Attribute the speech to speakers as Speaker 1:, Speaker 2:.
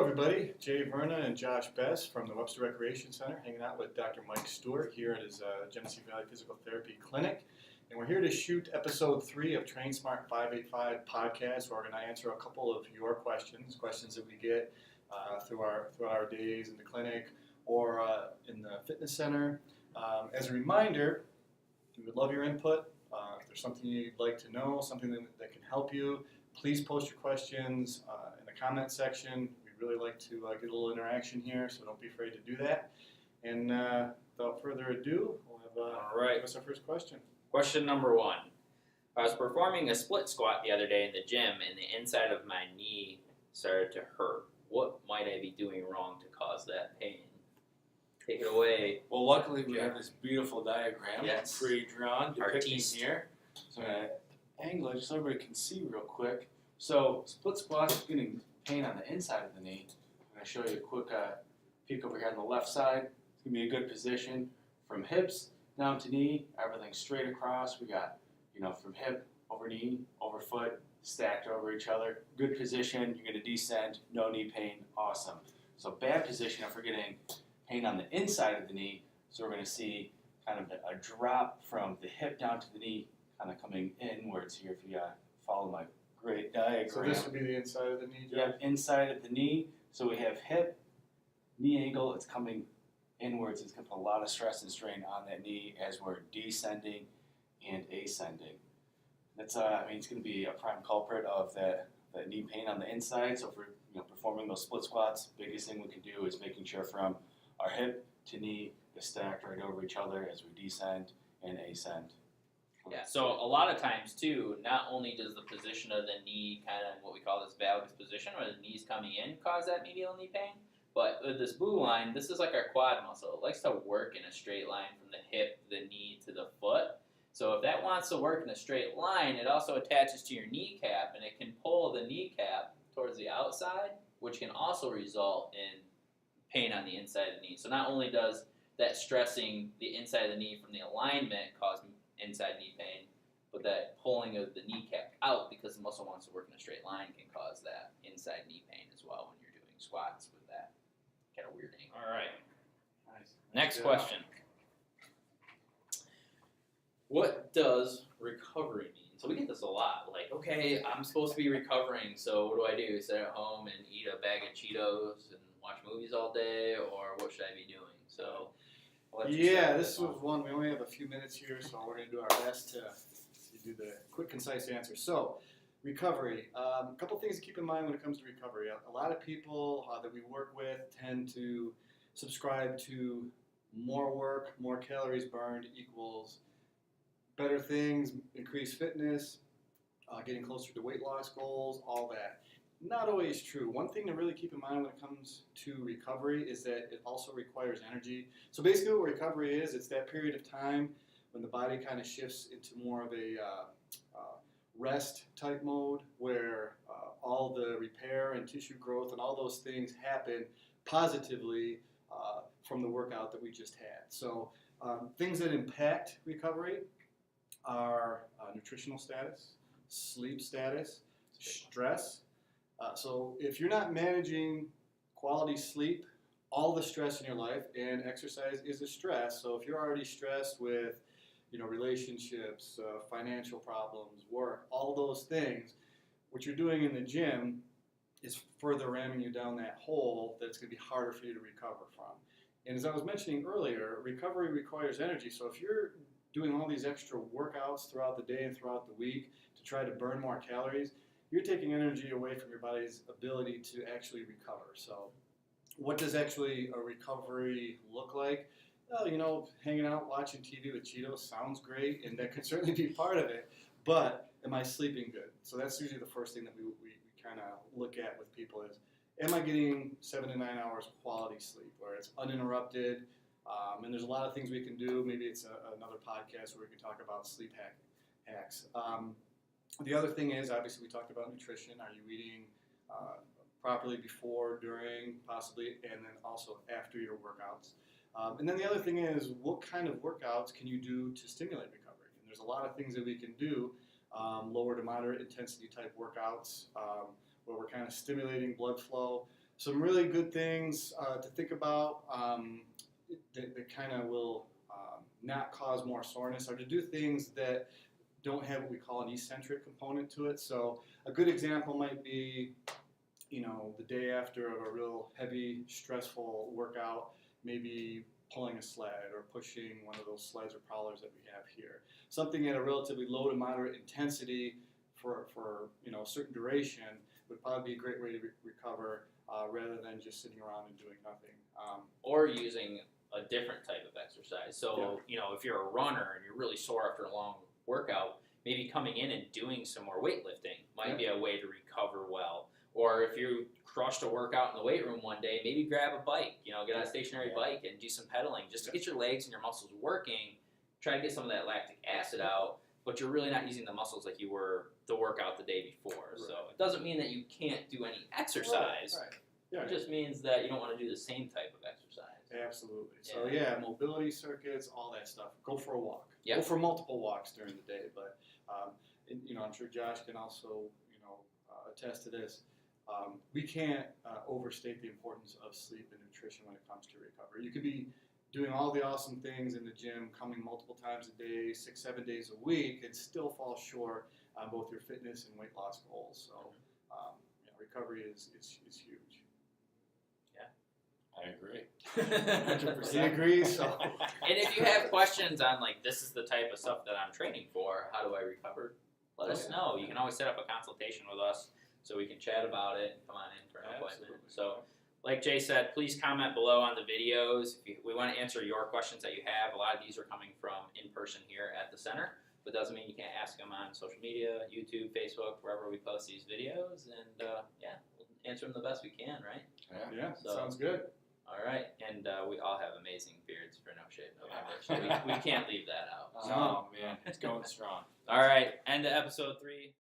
Speaker 1: Hello everybody, Jay Verna and Josh Best from the Webster Recreation Center, hanging out with Dr. Mike Stewart here at his Genesee Valley Physical Therapy Clinic. And we're here to shoot episode 3 of TrainSmart585 Podcast, where we're going to answer a couple of your questions that we get throughout our days in the clinic or in the fitness center. As a reminder, we would love your input. If there's something you'd like to know, something that can help you, please post your questions in the comment section. We'd really like to get a little interaction here, so don't be afraid to do that. And without further ado, we'll have give us our first question.
Speaker 2: Question number 1. I was performing a split squat the other day in the gym, and the inside of my knee started to hurt. What might I be doing wrong to cause that pain? Take it away.
Speaker 3: Well, luckily we have this beautiful diagram pre-drawn depicting
Speaker 2: Artiste.
Speaker 3: here. So I'm going to angle it just so everybody can see real quick. So split squats, getting pain on the inside of the knee. I'm going to show you a quick peek over here on the left side. It's going to be a good position from hips down to knee, everything straight across. We got, from hip, over knee, over foot, stacked over each other. Good position. You're going to descend, no knee pain. Awesome. So bad position if we're getting pain on the inside of the knee. So we're going to see kind of a drop from the hip down to the knee, kind of coming inwards here if you follow my great diagram.
Speaker 1: So this would be the inside of the knee, Joe?
Speaker 3: You have inside of the knee. So we have hip, knee angle. It's coming inwards. It's going to put a lot of stress and strain on that knee as we're descending and ascending. That's it's going to be a prime culprit of that knee pain on the inside. So if we're performing those split squats, biggest thing we can do is making sure from our hip to knee is stacked right over each other as we descend and ascend.
Speaker 2: Yeah, so a lot of times too, not only does the position of the knee, kind of what we call this valgus position, where the knee's coming in, cause that medial knee pain, but with this blue line, this is like our quad muscle. It likes to work in a straight line from the hip, the knee, to the foot. So if that wants to work in a straight line, it also attaches to your kneecap, and it can pull the kneecap towards the outside, which can also result in pain on the inside of the knee. So not only does that stressing the inside of the knee from the alignment cause inside knee pain, but that pulling of the kneecap out because the muscle wants to work in a straight line can cause that inside knee pain as well when you're doing squats with that kind of weird angle. All right.
Speaker 1: Nice.
Speaker 2: Next question. What does recovery mean? So we get this a lot. Like, okay, I'm supposed to be recovering, so what do I do? Sit at home and eat a bag of Cheetos and watch movies all day, or what should I be doing? So,
Speaker 1: this was one. We only have a few minutes here, so we're going to do our best to do the quick, concise answer. So, recovery. A couple things to keep in mind when it comes to recovery. A lot of people that we work with tend to subscribe to more work, more calories burned equals better things, increased fitness, getting closer to weight loss goals, all that. Not always true. One thing to really keep in mind when it comes to recovery is that it also requires energy. So basically what recovery is, it's that period of time when the body kind of shifts into more of a rest type mode where all the repair and tissue growth and all those things happen positively from the workout that we just had. So things that impact recovery are nutritional status, sleep status, stress. So if you're not managing quality sleep, all the stress in your life, and exercise is a stress. So if you're already stressed with, relationships, financial problems, work, all those things, what you're doing in the gym is further ramming you down that hole that it's going to be harder for you to recover from. And as I was mentioning earlier, recovery requires energy. So if you're doing all these extra workouts throughout the day and throughout the week to try to burn more calories, you're taking energy away from your body's ability to actually recover. So what does actually a recovery look like? Well, hanging out, watching TV with Cheetos sounds great, and that could certainly be part of it, but am I sleeping good? So that's usually the first thing that we kind of look at with people is, am I getting 7 to 9 hours of quality sleep where it's uninterrupted? And there's a lot of things we can do. Maybe it's another podcast where we can talk about sleep hacks. The other thing is, obviously, we talked about nutrition. Are you eating properly before, during, possibly, and then also after your workouts? And then the other thing is, what kind of workouts can you do to stimulate recovery? And there's a lot of things that we can do, lower to moderate intensity type workouts, where we're kind of stimulating blood flow. some really good things to think about that kind of will not cause more soreness, or to do things that don't have what we call an eccentric component to it. So a good example might be, the day after of a real heavy, stressful workout, maybe pulling a sled or pushing one of those sleds or prowlers that we have here. Something at a relatively low to moderate intensity for a certain duration would probably be a great way to recover rather than just sitting around and doing nothing.
Speaker 2: Or using a different type of exercise. So, if you're a runner and you're really sore after a long workout, maybe coming in and doing some more weightlifting might be a way to recover well. Or if you crushed a workout in the weight room one day, maybe grab a bike, get on a stationary bike and do some pedaling just to get your legs and your muscles working, try to get some of that lactic acid out, but you're really not using the muscles like you were the workout the day before. Right. So it doesn't mean that you can't do any exercise.
Speaker 1: Right. Yeah.
Speaker 2: It just means that you don't want to do the same type of exercise.
Speaker 1: Absolutely. So mobility circuits, all that stuff. Go for a walk.
Speaker 2: Yep.
Speaker 1: Go for multiple walks during the day. But I'm sure Josh can also attest to this. We can't overstate the importance of sleep and nutrition when it comes to recovery. You could be doing all the awesome things in the gym, coming multiple times a day, 6-7 days a week, and still fall short on both your fitness and weight loss goals. So recovery is huge.
Speaker 3: I agree.
Speaker 1: 100%. I agree. So,
Speaker 2: and if you have questions on this is the type of stuff that I'm training for, how do I recover? Let us know. You can always set up a consultation with us so we can chat about it and come on in for an appointment. So, like Jay said, please comment below on the videos. We want to answer your questions that you have. A lot of these are coming from in person here at the center, but doesn't mean you can't ask them on social media, YouTube, Facebook, wherever we post these videos, and we'll answer them the best we can, right?
Speaker 1: Yeah. Sounds good.
Speaker 2: All right, and we all have amazing beards for No Shave November, so we can't leave that out.
Speaker 3: Oh, man, it's going strong.
Speaker 2: All right, end of episode 3.